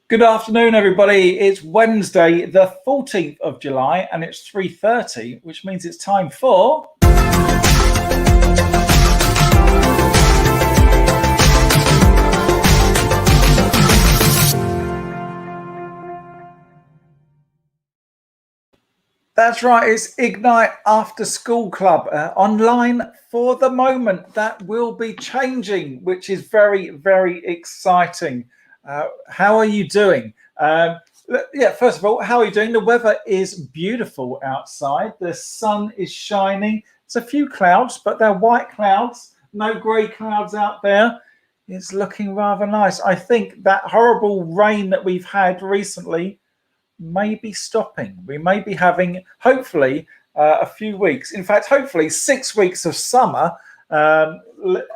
Good afternoon, everybody. It's Wednesday, the 14th of July, and it's 3:30, which means it's time for... That's right, it's Ignite After School Club, online for the moment. That will be changing, which is very, very exciting. How are you doing? Yeah, first of all, how are you doing? The weather is beautiful outside. The sun is shining. It's a few clouds, but they're white clouds. No grey clouds out there. It's looking rather nice. I think that horrible rain that we've had recently may be stopping. We may be having, hopefully, a few weeks. In fact, hopefully 6 weeks of summer,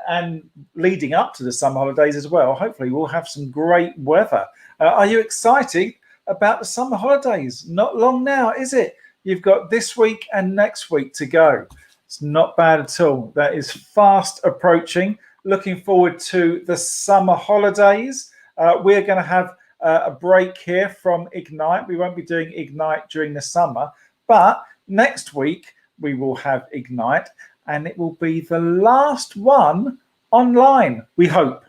and leading up to the summer holidays as well. Hopefully we'll have some great weather. Are you excited about the summer holidays? Not long now, is it? You've got this week and next week to go. It's not bad at all. That is fast approaching. Looking forward to the summer holidays. We're going to have a break here from Ignite. We won't be doing Ignite during the summer, but next week we will have Ignite, and it will be the last one online. We hope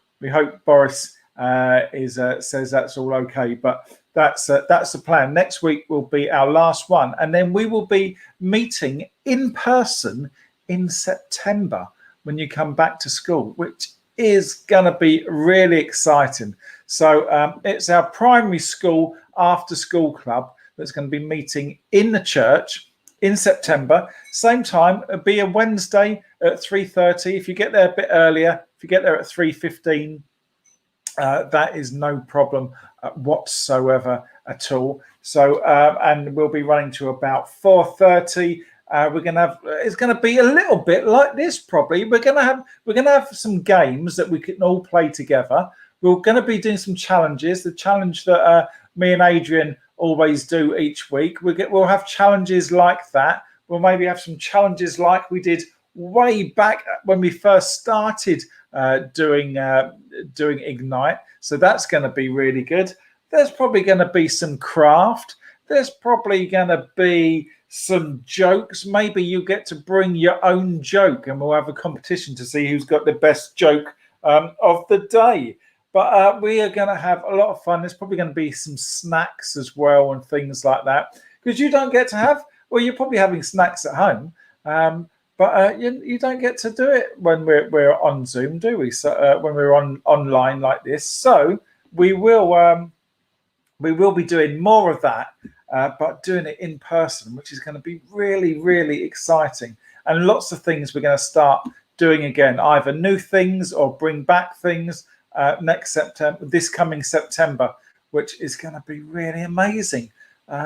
Boris says that's all okay, but that's the plan. Next week will be our last one, and then we will be meeting in person in September when you come back to school, which is going to be really exciting. So it's our primary school after school club that's going to be meeting in the church in September. Same time, it'll be a Wednesday at 3:30. If you get there a bit earlier, if you get there at 3:15, that is no problem whatsoever at all. So and we'll be running to about 4:30. We're gonna have. It's going to be a little bit like this. Probably we're going to have some games that we can all play together. We're going to be doing some challenges. The challenge that me and Adrian always do each week. We'll have challenges like that. We'll maybe have some challenges like we did way back when we first started doing Ignite. So that's going to be really good. There's probably going to be some craft. There's probably going to be some jokes. Maybe you get to bring your own joke, and we'll have a competition to see who's got the best joke of the day. But we are going to have a lot of fun. There's probably going to be some snacks as well and things like that, because you don't get to have, well, you're probably having snacks at home, but you don't get to do it when we're on Zoom, do we? So when we're online like this. So we will be doing more of that, but doing it in person, which is going to be really, really exciting. And lots of things we're going to start doing again, either new things or bring back things. Next September, this coming September, which is going to be really amazing.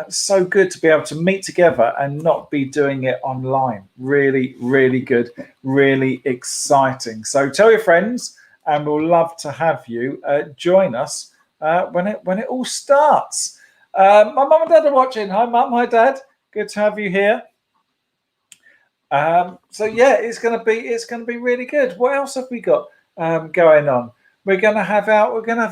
So good to be able to meet together and not be doing it online. Really, really good, really exciting. So tell your friends, and we'll love to have you join us when it all starts. My mum and dad are watching. Hi, mum. Hi, dad. Good to have you here. So yeah, it's going to be really good. What else have we got going on? We're going to have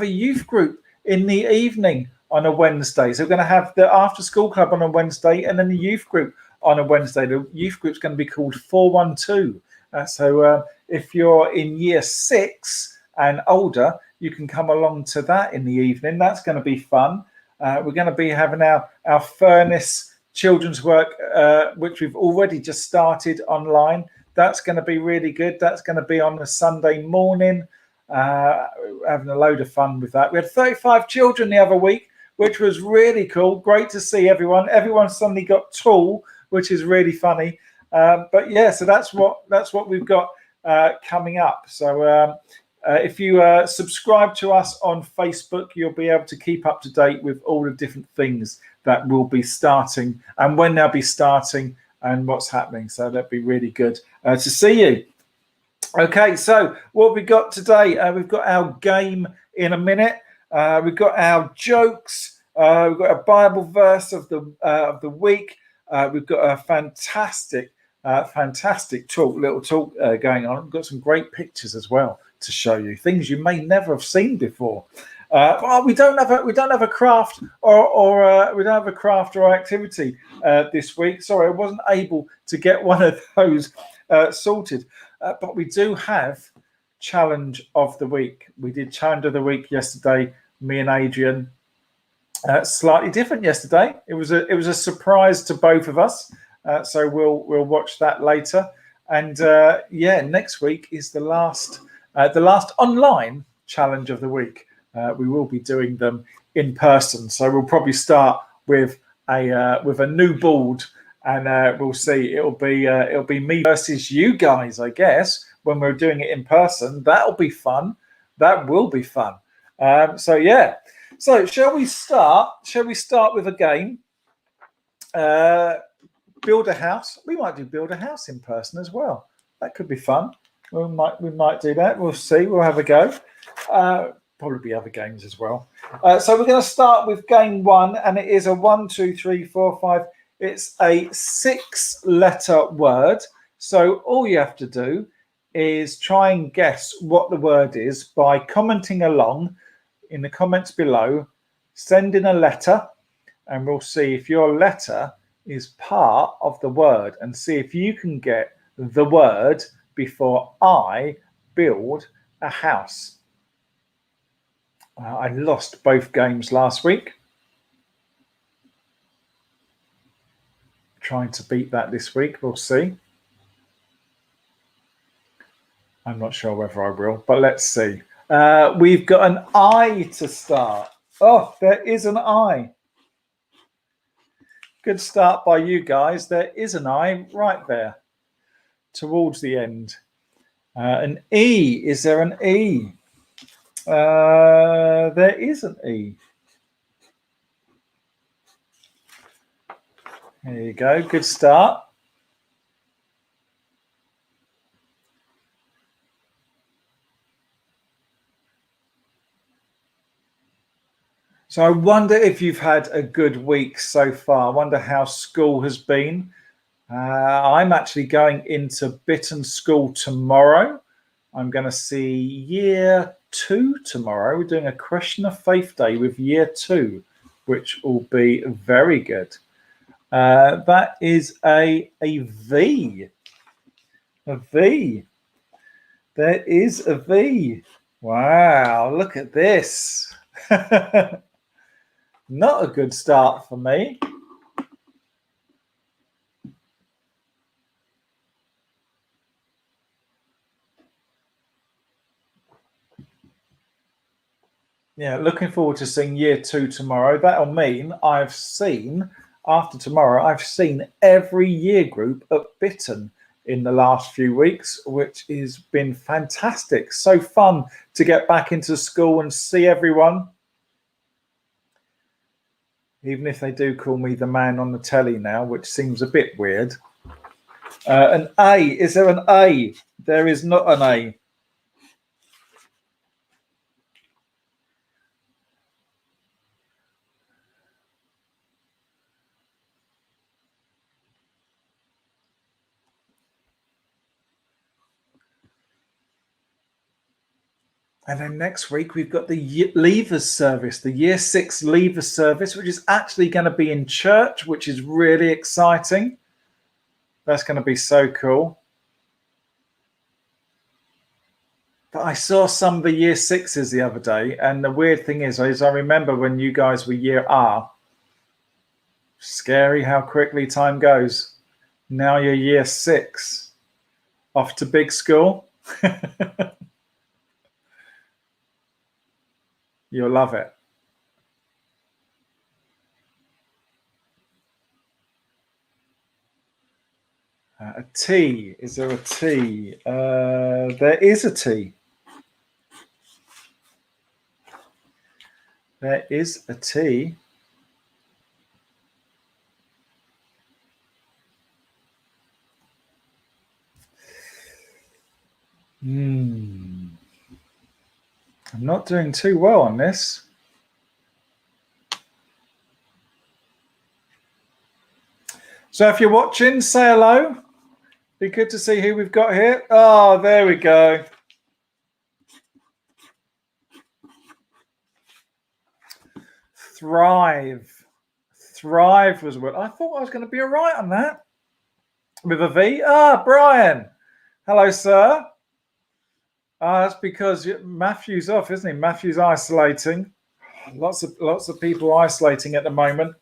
a youth group in the evening on a Wednesday. So we're going to have the after school club on a Wednesday, and then the youth group on a Wednesday. The youth group's going to be called 412. So if you're in year 6 and older, you can come along to that in the evening. That's going to be fun. We're going to be having our furnace children's work, which we've already just started online. That's going to be really good. That's going to be on a Sunday morning. Having a load of fun with that. We had 35 children the other week, which was really cool. Great to see everyone. Everyone suddenly got tall, which is really funny. But yeah, so that's what we've got coming up. So if you subscribe to us on Facebook, you'll be able to keep up to date with all the different things that will be starting and when they'll be starting and what's happening. So that'd be really good to see you. Okay, so what we got today, we've got our game in a minute. We've got our jokes. We've got a Bible verse of the week. We've got a fantastic little talk going on. We've got some great pictures as well to show you, things you may never have seen before. Well, we don't have a craft or we don't have a craft or activity this week. Sorry, I wasn't able to get one of those sorted, but we do have challenge of the week. We did challenge of the week yesterday. Me and Adrian. Slightly different yesterday. It was a surprise to both of us. So we'll watch that later. And next week is the last online challenge of the week. We will be doing them in person. So we'll probably start with a new board, and we'll see. It'll be me versus you guys, I guess, when we're doing it in person. That'll be fun. That will be fun. So yeah. So shall we start? Shall we start with a game? Build a house. We might do build a house in person as well. That could be fun. We might do that. We'll see. We'll have a go. Probably other games as well. So we're going to start with game one, and it is a 1, 2, 3, 4, 5. It's a 6-letter word. So all you have to do is try and guess what the word is by commenting along in the comments below. Send in a letter, and we'll see if your letter is part of the word, and see if you can get the word before I build a house. I lost both games last week. Trying to beat that this week. We'll see. I'm not sure whether I will, but let's see. We've got an I to start. Oh, there is an I. Good start by you guys. There is an I right there towards the end. An E. Is there an E? There is an E. There you go. Good start. So I wonder if you've had a good week so far. I wonder how school has been. I'm actually going into Bitton School tomorrow. I'm going to see year 2 tomorrow. We're doing a Question of Faith Day with year 2, which will be very good. That is a V. A V. There is a V. Wow, look at this. Not a good start for me. Yeah, looking forward to seeing year 2 tomorrow. That'll mean after tomorrow, I've seen every year group at Bitton in the last few weeks, which has been fantastic. So fun to get back into school and see everyone. Even if they do call me the man on the telly now, which seems a bit weird. An A. Is there an A? There is not an A. And then next week, we've got the Leavers service, the year 6 Leavers service, which is actually going to be in church, which is really exciting. That's going to be so cool. But I saw some of the year 6s the other day. And the weird thing is I remember when you guys were year R. Scary how quickly time goes. Now you're year 6. Off to big school. You'll love it. A T. Is there a T? There is a T. There is a T. I'm not doing too well on this. So if you're watching, say hello. Be good to see who we've got here. Oh, there we go. thrive. Thrive was a word. I thought I was going to be all right on that. With a V. Brian. Hello, sir. That's because Matthew's off, isn't he? Matthew's isolating. Lots of people isolating at the moment.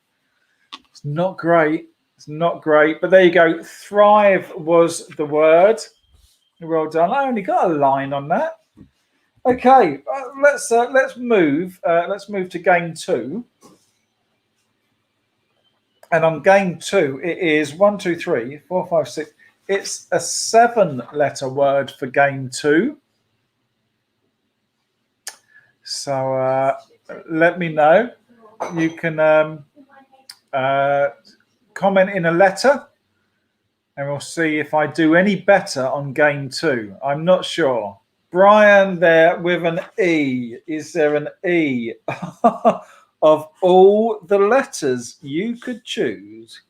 It's not great. It's not great. But there you go. Thrive was the word. Well done. I only got a line on that. Okay, let's move. Let's move to game 2. And on game 2, it is 1, 2, 3, 4, 5, 6. It's a 7-letter word for game 2. So let me know. You can comment in a letter, and we'll see if I do any better on game 2. I'm not sure. Brian there with an E. Is there an E? Of all the letters you could choose,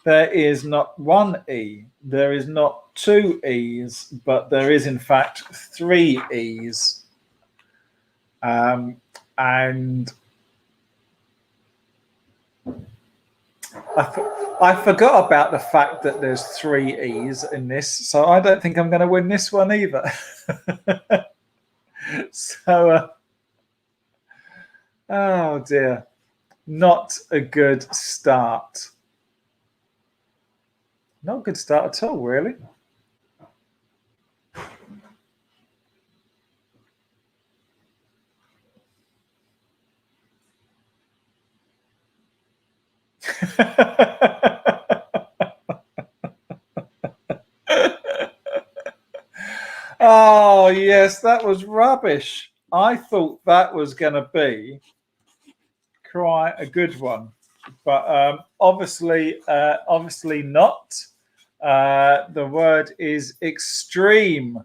there is not one E, there is not 2 E's, but there is in fact 3 E's. And I forgot about the fact that there's 3 E's in this, so I don't think I'm going to win this one either. So, oh dear, not a good start. Not a good start at all, really. Oh, yes, that was rubbish. I thought that was going to be quite a good one, but obviously not. The word is extreme,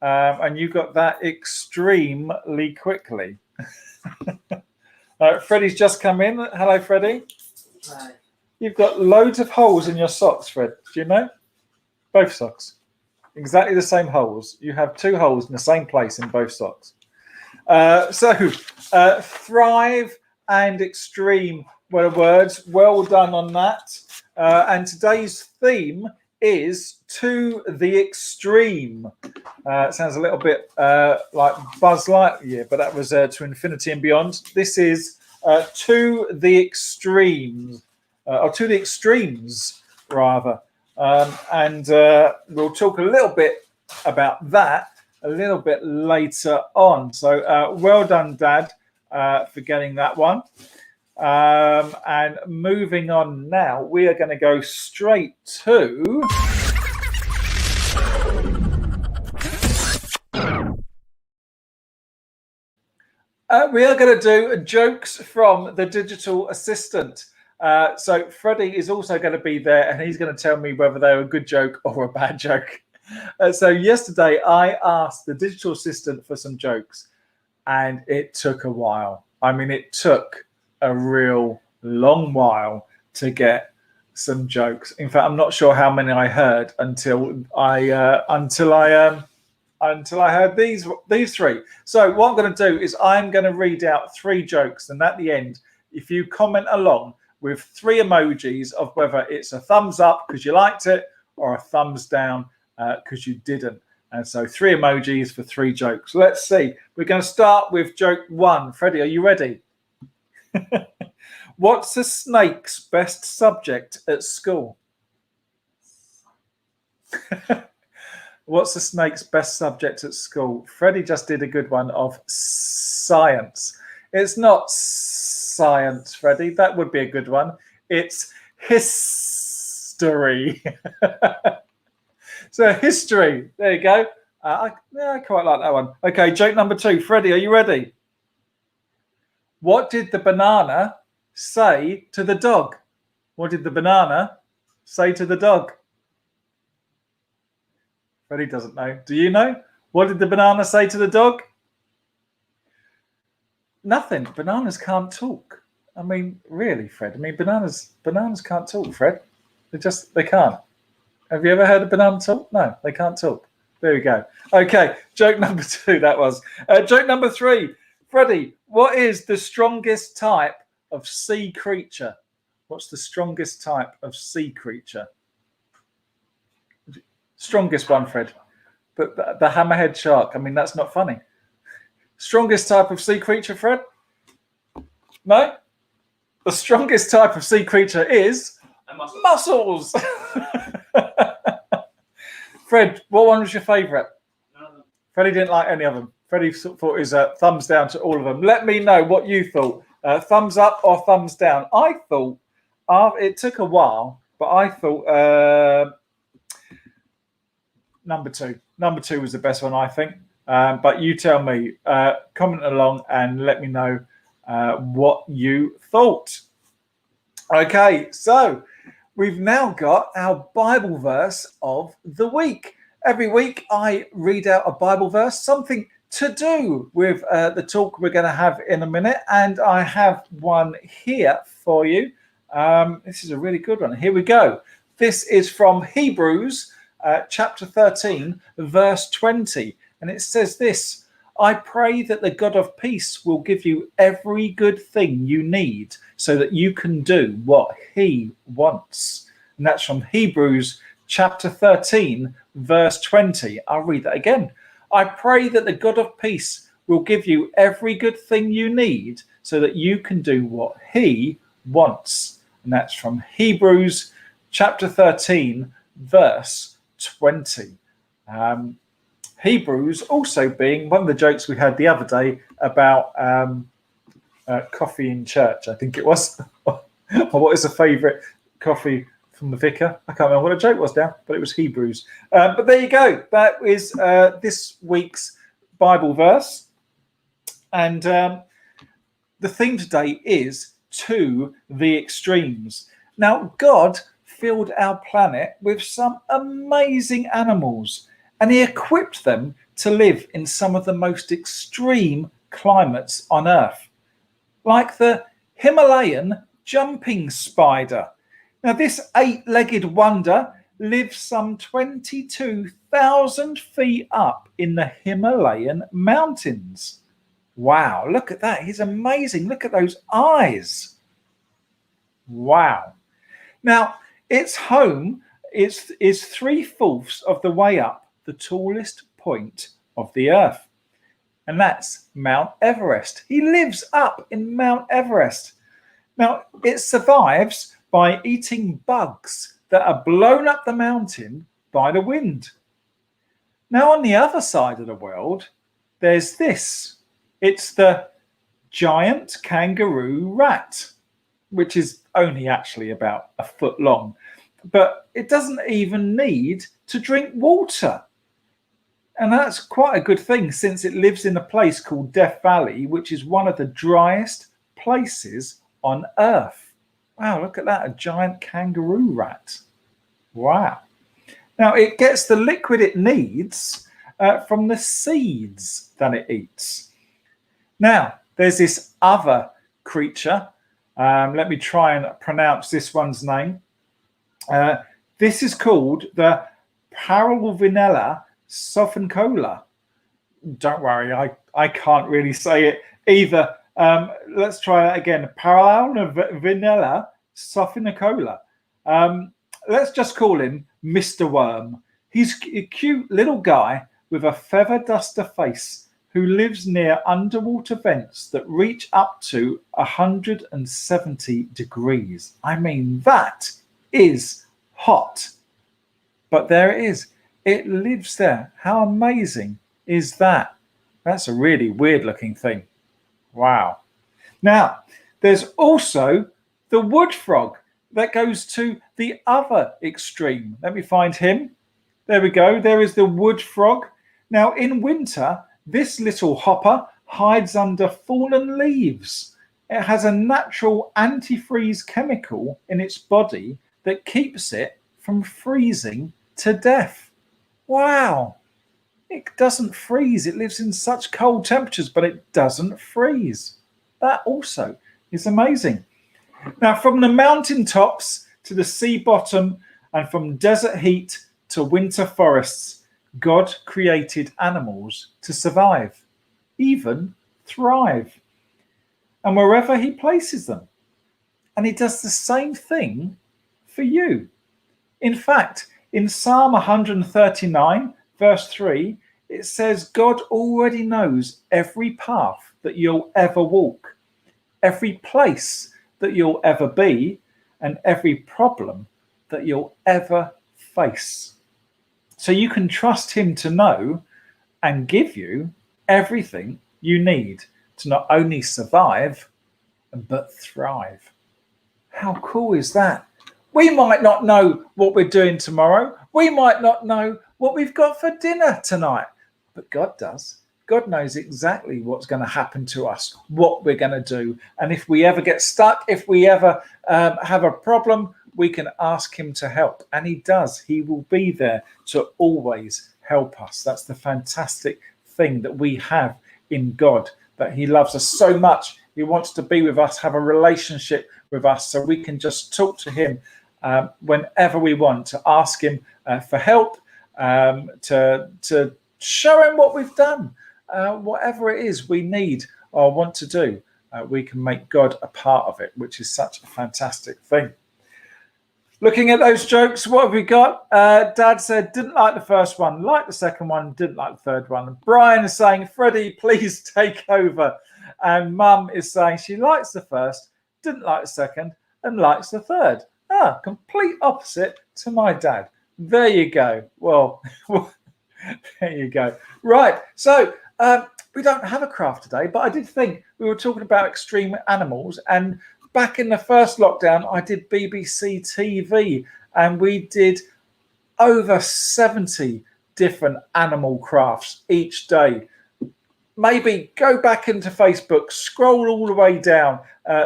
and you got that extremely quickly. Freddie's just come in. Hello, Freddie. Hi. You've got loads of holes in your socks, Fred. Do you know? Both socks. Exactly the same holes. You have 2 holes in the same place in both socks. Thrive and extreme were the words. Well done on that. And today's theme is to the extreme. It sounds a little bit like Buzz Lightyear, but that was to infinity and beyond. This is to the extremes, or to the extremes, rather. And we'll talk a little bit about that a little bit later on. So well done, Dad, for getting that one. And moving on now, we are going to go straight to we are going to do jokes from the digital assistant. So Freddie is also going to be there, and he's going to tell me whether they're a good joke or a bad joke. So yesterday I asked the digital assistant for some jokes, and it took a while. I mean, it took a real long while to get some jokes. In fact, I'm not sure how many I heard until I heard these 3. So what I'm going to do is I'm going to read out 3 jokes, and at the end, if you comment along with 3 emojis of whether it's a thumbs up because you liked it or a thumbs down because you didn't. And so 3 emojis for 3 jokes. Let's see. We're going to start with joke 1. Freddie, are you ready? What's a snake's best subject at school? What's a snake's best subject at school? Freddie just did a good one of science. It's not science, Freddie. That would be a good one. It's history. So history. There you go. I quite like that one. Okay, joke number 2. Freddie, are you ready? What did the banana say to the dog? What did the banana say to the dog? Freddie doesn't know. Do you know? What did the banana say to the dog? Nothing. Bananas can't talk. I mean, really, Fred. I mean, bananas can't talk, Fred. They can't. Have you ever heard a banana talk? No, they can't talk. There we go. Okay, joke number 2, that was. Joke number 3. Freddie, what is the strongest type of sea creature? What's the strongest type of sea creature? Strongest one, Fred. The hammerhead shark. I mean, that's not funny. Strongest type of sea creature, Fred? No? The strongest type of sea creature is mussels. Fred, what one was your favourite? Freddie didn't like any of them. Freddie thought his thumbs down to all of them. Let me know what you thought. Thumbs up or thumbs down? I thought it took a while, but I thought number two. Number two was the best one, I think. But you tell me. Comment along and let me know what you thought. Okay, so we've now got our Bible verse of the week. Every week I read out a Bible verse, something to do with the talk we're going to have in a minute. And I have one here for you. This is a really good one. Here we go. This is from Hebrews chapter 13, verse 20. And it says this: I pray that the God of peace will give you every good thing you need so that you can do what he wants. And that's from Hebrews chapter 13, verse 20. I'll read that again. I pray that the God of peace will give you every good thing you need so that you can do what he wants. And that's from Hebrews chapter 13, verse 20. Hebrews also being one of the jokes we had the other day about coffee in church, I think it was. Or what is a favourite coffee from the vicar? I can't remember what a joke was now, but it was Hebrews. But there you go. That is this week's Bible verse. And the theme today is to the extremes. Now, God filled our planet with some amazing animals, and he equipped them to live in some of the most extreme climates on Earth, like the Himalayan jumping spider. Now, this 8-legged wonder lives some 22,000 feet up in the Himalayan mountains. Wow, look at that. He's amazing. Look at those eyes. Wow. Now, its home is 3/4 of the way up the tallest point of the Earth, and that's Mount Everest. He lives up in Mount Everest. Now, it survives by eating bugs that are blown up the mountain by the wind. Now, on the other side of the world, there's this. It's the giant kangaroo rat, which is only actually about a foot long, but it doesn't even need to drink water. And that's quite a good thing, since it lives in a place called Death Valley, which is one of the driest places on Earth. Wow, look at that, a giant kangaroo rat. Wow. Now, it gets the liquid it needs from the seeds that it eats. Now, there's this other creature. Let me try and pronounce this one's name. This is called the Paralvinella sophicola. Don't worry, I can't really say it either. Let's try that again. Paralvinella sophicola. Let's just call him Mr. Worm. He's a cute little guy with a feather duster face who lives near underwater vents that reach up to 170 degrees. I mean, that is hot. But there it is. It lives there. How amazing is that? That's a really weird looking thing. Wow. Now, there's also the wood frog that goes to the other extreme. Let me find him. There we go. There is the wood frog. Now, in winter, this little hopper hides under fallen leaves. It has a natural antifreeze chemical in its body that keeps it from freezing to death. Wow. It doesn't freeze. It lives in such cold temperatures, but it doesn't freeze. That also is amazing. Now, from the mountaintops to the sea bottom and from desert heat to winter forests, God created animals to survive, even thrive. And wherever he places them. And he does the same thing for you. In fact, in Psalm 139, verse 3, it says God already knows every path that you'll ever walk, every place that you'll ever be, and every problem that you'll ever face. So you can trust him to know and give you everything you need to not only survive, but thrive. How cool is that? We might not know what we're doing tomorrow. We might not know what we've got for dinner tonight, but God does. God knows exactly what's going to happen to us, what we're going to do. And if we ever get stuck, if we ever have a problem, we can ask him to help. And he does. He will be there to always help us. That's the fantastic thing that we have in God, that he loves us so much. He wants to be with us, have a relationship with us, so we can just talk to him whenever we want, to ask him for help, to show him what we've done. Whatever it is we need or want to do, we can make God a part of it, which is such a fantastic thing. Looking at those jokes, what have we got? Dad said, didn't like the first one, liked the second one, didn't like the third one. And Brian is saying, Freddie, please take over. And Mum is saying she likes the first, didn't like the second, and likes the third. Complete opposite to my dad. There you go. Well, there you go. Right. So we don't have a craft today, but I did think we were talking about extreme animals. And back in the first lockdown, I did BBC TV, and we did over 70 different animal crafts each day. Maybe go back into Facebook, scroll all the way down,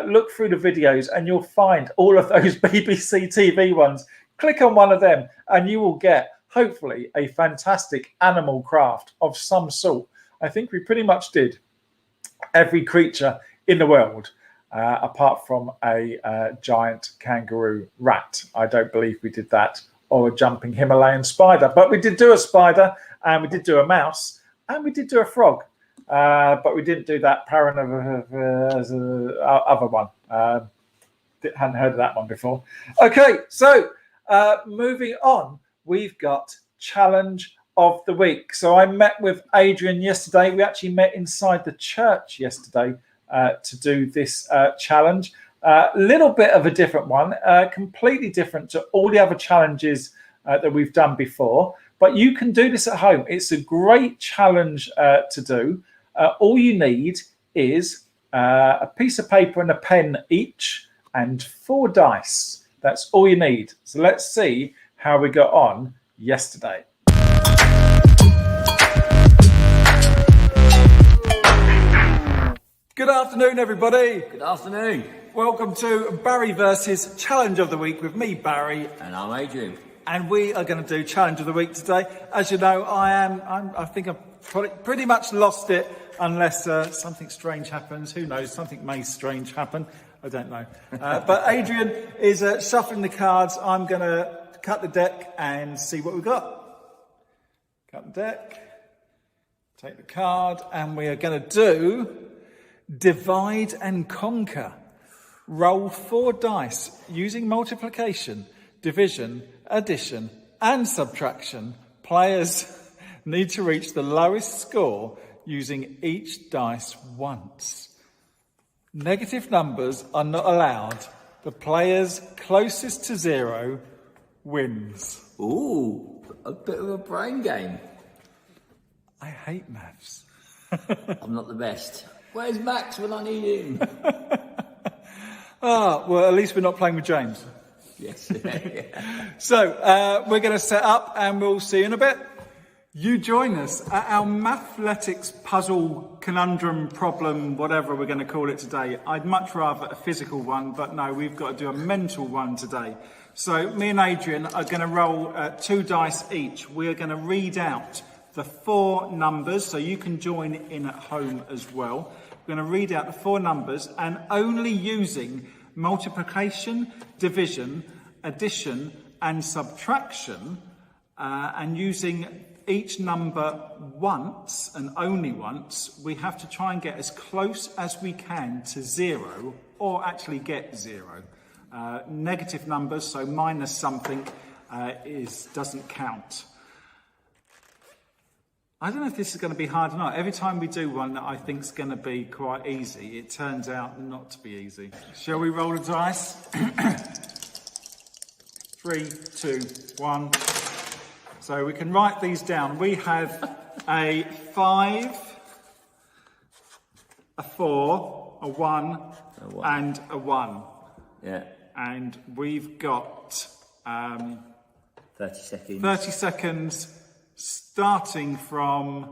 look through the videos, and you'll find all of those BBC TV ones. Click on one of them, and you will get, hopefully, a fantastic animal craft of some sort. I think we pretty much did every creature in the world, apart from a giant kangaroo rat. I don't believe we did that, or a jumping Himalayan spider. But we did do a spider, and we did do a mouse, and we did do a frog. But we didn't do that other one. Hadn't heard of that one before. Okay, so moving on, we've got Challenge of the Week. So I met with Adrian yesterday. We actually met inside the church yesterday to do this challenge. A little bit of a different one, completely different to all the other challenges that we've done before. But you can do this at home. It's a great challenge to do. All you need is a piece of paper and a pen each and 4 dice. That's all you need. So let's see how we got on yesterday. Good afternoon, everybody. Good afternoon. Welcome to Barry versus Challenge of the Week with me, Barry. And I'm Adrian. And we are going to do Challenge of the Week today. As you know, I think I've pretty much lost it unless something strange happens. Who knows? Something may strange happen. I don't know. But Adrian is shuffling the cards. I'm going to cut the deck and see what we've got. Cut the deck. Take the card. And we are going to do Divide and Conquer. Roll 4 dice using multiplication, division, addition, and subtraction. Players need to reach the lowest score using each dice once. Negative numbers are not allowed. The players closest to 0 wins. Ooh, a bit of a brain game. I hate maths. I'm not the best. Where's Max when I need him? Well, at least we're not playing with James. Yes. So we're going to set up and we'll see you in a bit. You join us at our Mathletics puzzle, conundrum, problem, whatever we're going to call it today. I'd much rather a physical one, but no, we've got to do a mental one today. So me and Adrian are going to roll 2 dice each. We're going to read out the 4 numbers, so you can join in at home as well. We're going to read out the 4 numbers, and only using multiplication, division, addition, and subtraction, and using each number once and only once. We have to try and get as close as we can to 0, or actually get 0. Negative numbers, so minus something, doesn't count. I don't know if this is going to be hard or not. Every time we do one that I think is going to be quite easy, it turns out not to be easy. Shall we roll the dice? 3, 2, 1. So we can write these down. We have a 5, a 4, a 1, and a 1. Yeah. And we've got 30 seconds. 30 seconds starting from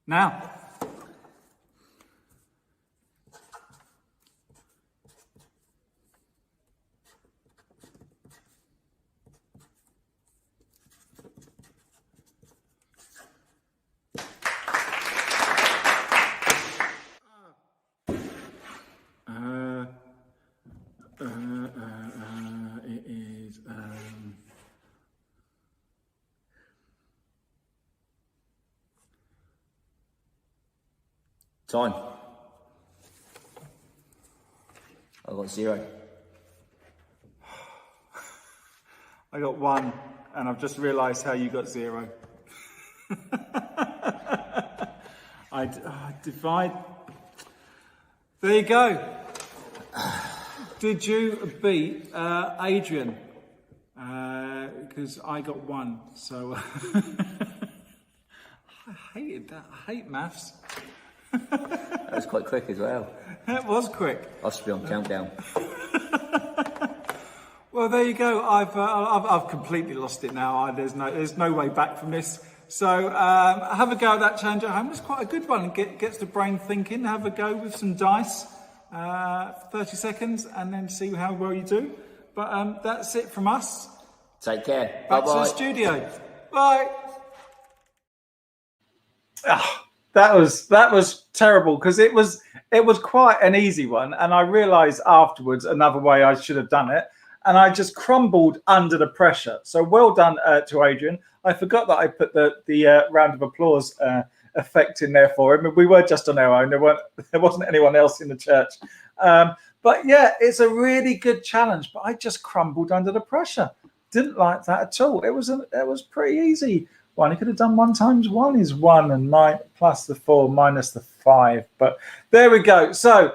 now. It is Time. I got 0. I got 1, and I've just realised how you got 0. I divide. There you go. Did you beat Adrian? Because I got 1, so I hated that. I hate maths. That was quite quick as well. That was quick. I should be on countdown. Well, there you go. I've completely lost it now. There's no way back from this. So have a go at that challenge at home. It's quite a good one. It gets the brain thinking. Have a go with some dice. 30 seconds, and then see how well you do. But that's it from us. Take care. Back Bye-bye. to the studio. Bye. That was terrible, because it was quite an easy one, and I realised afterwards another way I should have done it, and I just crumbled under the pressure. So well done to Adrian. I forgot that I put the round of applause effect in there for him. We were just on our own. There wasn't anyone else in the church. But yeah, it's a really good challenge. But I just crumbled under the pressure. Didn't like that at all. It was pretty easy. One, you could have done 1 times 1 is 1, and plus the 4 minus the 5. But there we go. So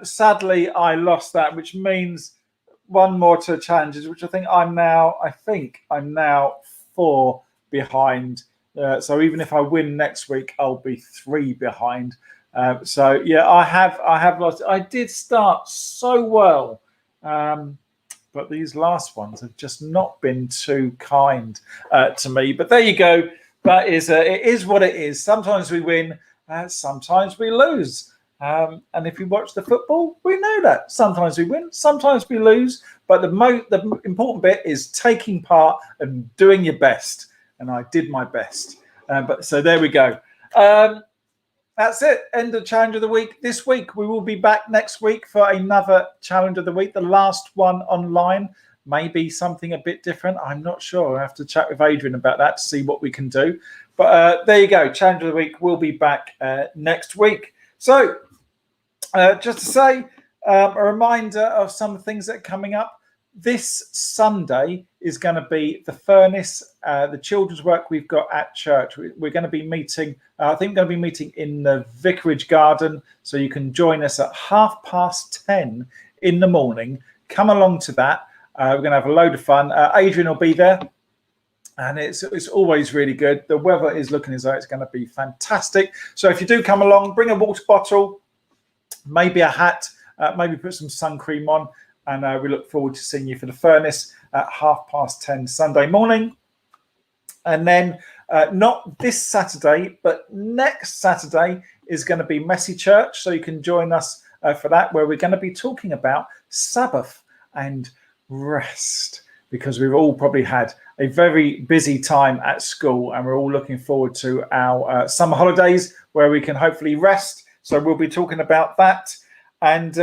sadly, I lost that, which means 1 more to challenges, which I think I'm now 4 behind. So even if I win next week, I'll be 3 behind. So yeah, I have lost. I did start so well, but these last ones have just not been too kind to me. But there you go. That is it is what it is. Sometimes we win, sometimes we lose. And if you watch the football, we know that sometimes we win, sometimes we lose. But the important bit is taking part and doing your best. And I did my best. But so there we go. That's it. End of challenge of the week. This week we will be back next week for another challenge of the week. The last one online, maybe something a bit different. I'm not sure. I have to chat with Adrian about that to see what we can do. But there you go. Challenge of the week. We'll be back next week. So just to say a reminder of some things that are coming up. This Sunday is going to be the furnace, the children's work we've got at church. We're going to be meeting, I think we're going to be meeting in the Vicarage Garden. So you can join us at 10:30 in the morning. Come along to that. We're going to have a load of fun. Adrian will be there. And it's always really good. The weather is looking as though it's going to be fantastic. So if you do come along, bring a water bottle, maybe a hat, maybe put some sun cream on. And we look forward to seeing you for the furnace at 10:30 Sunday morning. And then not this Saturday, but next Saturday is going to be Messy Church. So you can join us for that, where we're going to be talking about Sabbath and rest, because we've all probably had a very busy time at school, and we're all looking forward to our summer holidays where we can hopefully rest. So we'll be talking about that. And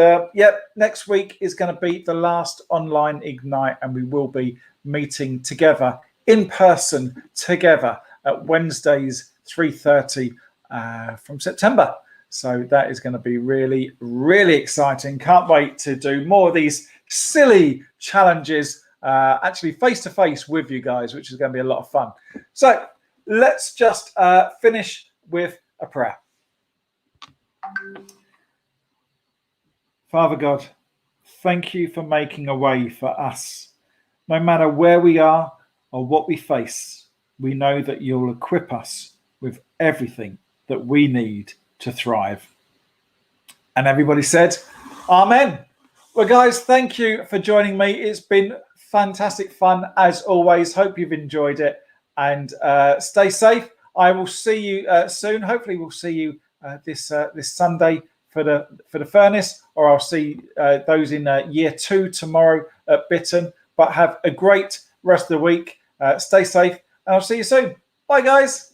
next week is going to be the last online Ignite, and we will be meeting together in person together at Wednesdays 3:30 from September. So that is going to be really, really exciting. Can't wait to do more of these silly challenges, actually face-to-face with you guys, which is going to be a lot of fun. So let's just finish with a prayer. Father God, thank you for making a way for us. No matter where we are or what we face, we know that you'll equip us with everything that we need to thrive. And everybody said, Amen. Well, guys, thank you for joining me. It's been fantastic fun as always. Hope you've enjoyed it, and stay safe. I will see you soon. Hopefully, we'll see you this Sunday for the furnace, or I'll see those in year 2 tomorrow at Bitton. But have a great rest of the week. Stay safe, and I'll see you soon. Bye, guys.